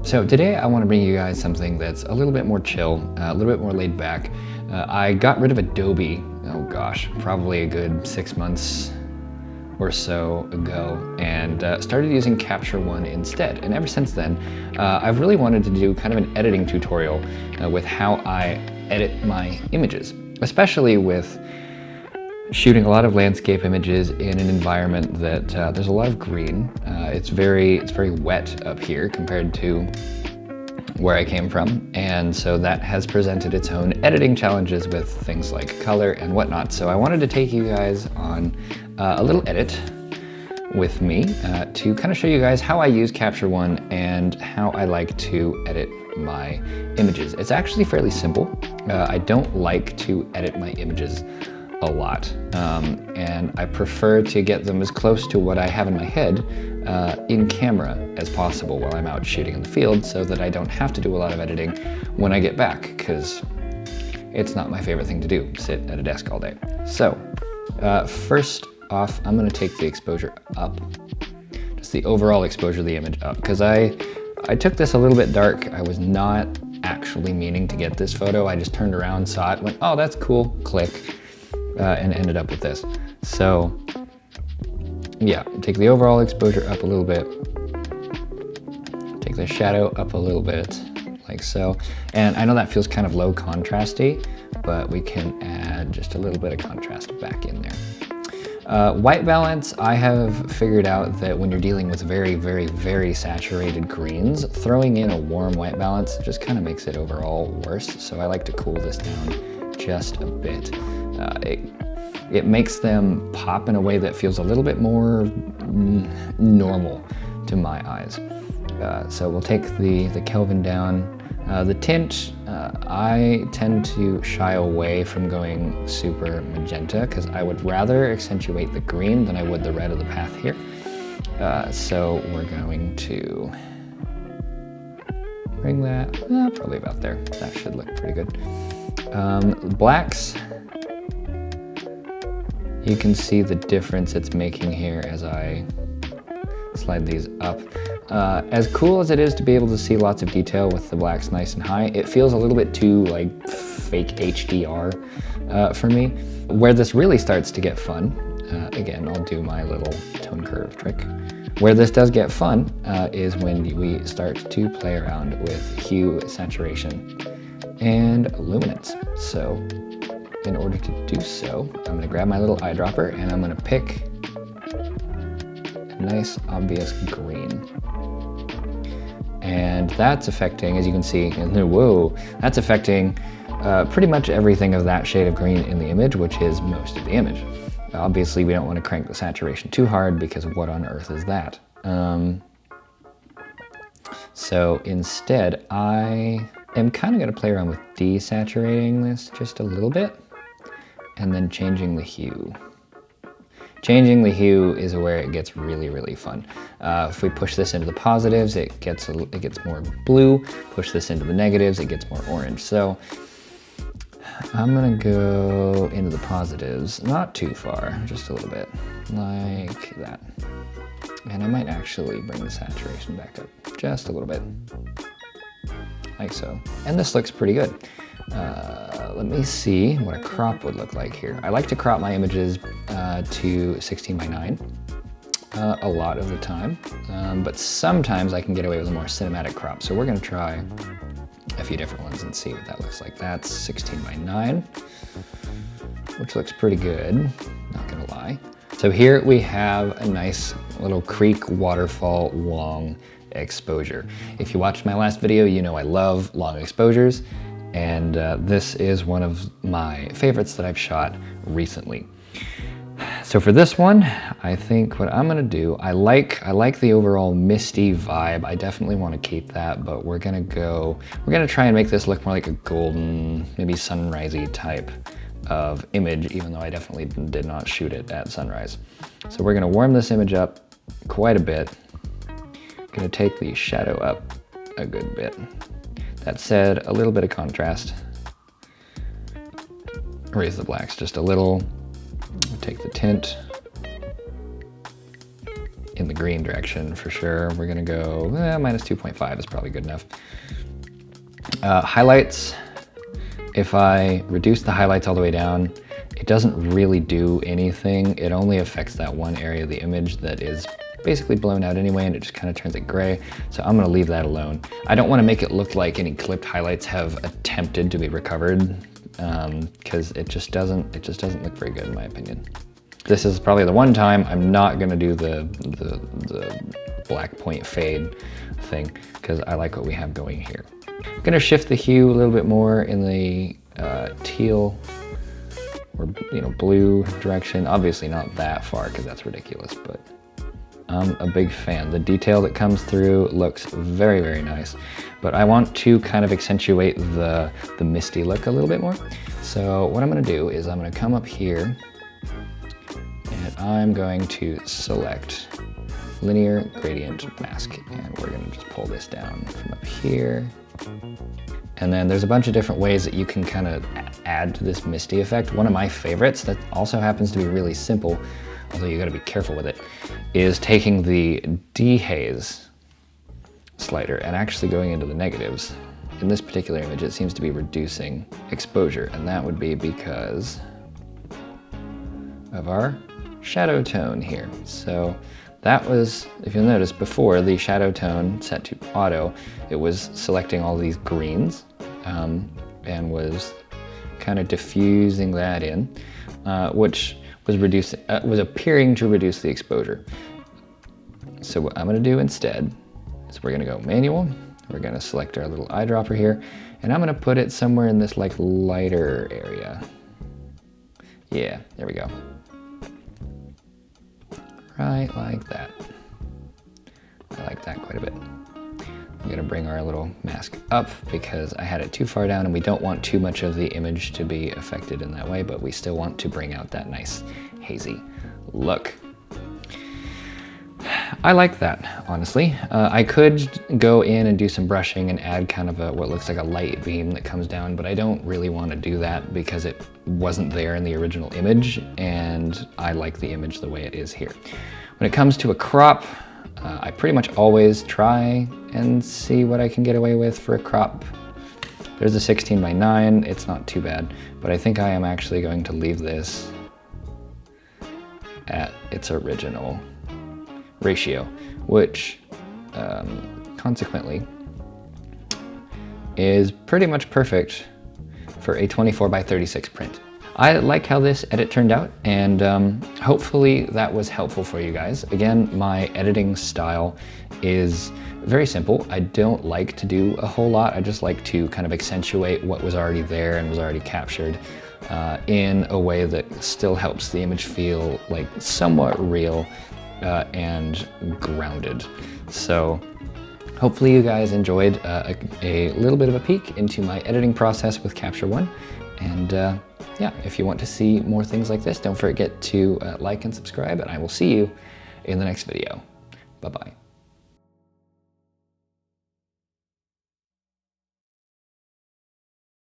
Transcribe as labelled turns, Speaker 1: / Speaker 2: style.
Speaker 1: So today I want to bring you guys something that's a little bit more chill, a little bit more laid back. I got rid of Adobe, oh gosh, probably a good 6 months or so ago, and started using Capture One instead. And ever since then, I've really wanted to do kind of an editing tutorial with how I edit my images, especially with shooting a lot of landscape images in an environment that there's a lot of green. It's very wet up here compared to where I came from, and so that has presented its own editing challenges with things like color and whatnot. So I wanted to take you guys on a little edit with me to kind of show you guys how I use Capture One and how I like to edit my images. It's actually fairly simple. I don't like to edit my images a lot, and I prefer to get them as close to what I have in my head in camera as possible while I'm out shooting in the field, so that I don't have to do a lot of editing when I get back, because it's not my favorite thing to do, sit at a desk all day. So first off, I'm going to take the exposure up, just the overall exposure of the image up, because I took this a little bit dark. I was not actually meaning to get this photo. I just turned around, saw it, went, oh, that's cool, click. And ended up with this. So yeah, take the overall exposure up a little bit, take the shadow up a little bit, like so. And I know that feels kind of low contrasty, but we can add just a little bit of contrast back in there. White balance, I have figured out that when you're dealing with very saturated greens, throwing in a warm white balance just kind of makes it overall worse. So I like to cool this down just a bit. It makes them pop in a way that feels a little bit more normal to my eyes. So we'll take the Kelvin down. The tint, I tend to shy away from going super magenta because I would rather accentuate the green than I would the red of the path here. So we're going to bring that probably about there. That should look pretty good. Blacks, you can see the difference it's making here as I slide these up. As cool as it is to be able to see lots of detail with the blacks nice and high, it feels a little bit too like fake HDR for me. Where this really starts to get fun, again, I'll do my little tone curve trick. Where this does get fun is when we start to play around with hue, saturation, and luminance. So in order to do so, I'm going to grab my little eyedropper and I'm going to pick a nice obvious green. And that's affecting, as you can see, whoa, that's affecting pretty much everything of that shade of green in the image, which is most of the image. Obviously, we don't want to crank the saturation too hard because what on earth is that? So instead, I am kind of going to play around with desaturating this just a little bit and then changing the hue. Changing the hue is where it gets really fun. If we push this into the positives, it gets more blue. Push this into the negatives, it gets more orange. So I'm gonna go into the positives, not too far, just a little bit, like that. And I might actually bring the saturation back up just a little bit, like so. And this looks pretty good. Let me see what a crop would look like here. I like to crop my images to 16:9 a lot of the time, but sometimes I can get away with a more cinematic crop. So we're gonna try a few different ones and see what that looks like. That's 16:9, which looks pretty good, not gonna lie. So here we have a nice little creek waterfall long exposure. If you watched my last video, you know I love long exposures, and this is one of my favorites that I've shot recently. So for this one, I think what I'm gonna do, I like the overall misty vibe. I definitely want to keep that, but we're gonna try and make this look more like a golden, maybe sunrisey type of image, even though I definitely did not shoot it at sunrise. So we're gonna warm this image up quite a bit. Gonna take the shadow up a good bit. That said, a little bit of contrast. Raise the blacks just a little. Take the tint in the green direction for sure. We're gonna go minus 2.5 is probably good enough. Highlights, if I reduce the highlights all the way down, it doesn't really do anything. It only affects that one area of the image that is basically blown out anyway, and it just kind of turns it gray. So I'm gonna leave that alone. I don't wanna make it look like any clipped highlights have attempted to be recovered, because it just doesn't look very good in my opinion. This is probably the one time I'm not gonna do the black point fade thing, because I like what we have going here. I'm gonna shift the hue a little bit more in the teal or blue direction. Obviously not that far, because that's ridiculous, but I'm a big fan. The detail that comes through looks very, very nice, but I want to kind of accentuate the misty look a little bit more. So what I'm gonna do is I'm gonna come up here and I'm going to select linear gradient mask, and we're gonna just pull this down from up here. And then there's a bunch of different ways that you can kind of add to this misty effect. One of my favorites that also happens to be really simple, although you gotta be careful with it, is taking the dehaze slider and actually going into the negatives. In this particular image, it seems to be reducing exposure, and that would be because of our shadow tone here. So that was, if you'll notice before, the shadow tone set to auto, it was selecting all these greens and was kind of diffusing that in, which was appearing to reduce the exposure. So what I'm gonna do instead is we're gonna go manual, we're gonna select our little eyedropper here, and I'm gonna put it somewhere in this like lighter area. Yeah, there we go. Right like that. I like that quite a bit. I'm gonna bring our little mask up because I had it too far down and we don't want too much of the image to be affected in that way, but we still want to bring out that nice hazy look. I like that, honestly. I could go in and do some brushing and add kind of what looks like a light beam that comes down, but I don't really want to do that because it wasn't there in the original image, and I like the image the way it is here. When it comes to a crop, I pretty much always try and see what I can get away with for a crop. There's a 16:9, it's not too bad, but I think I am actually going to leave this at its original ratio, which consequently is pretty much perfect for a 24:36 print. I like how this edit turned out, and hopefully that was helpful for you guys. Again, my editing style is very simple. I don't like to do a whole lot. I just like to kind of accentuate what was already there and was already captured in a way that still helps the image feel like somewhat real and grounded. So hopefully you guys enjoyed a little bit of a peek into my editing process with Capture One. And yeah, if you want to see more things like this, don't forget to like and subscribe, and I will see you in the next video. Bye-bye.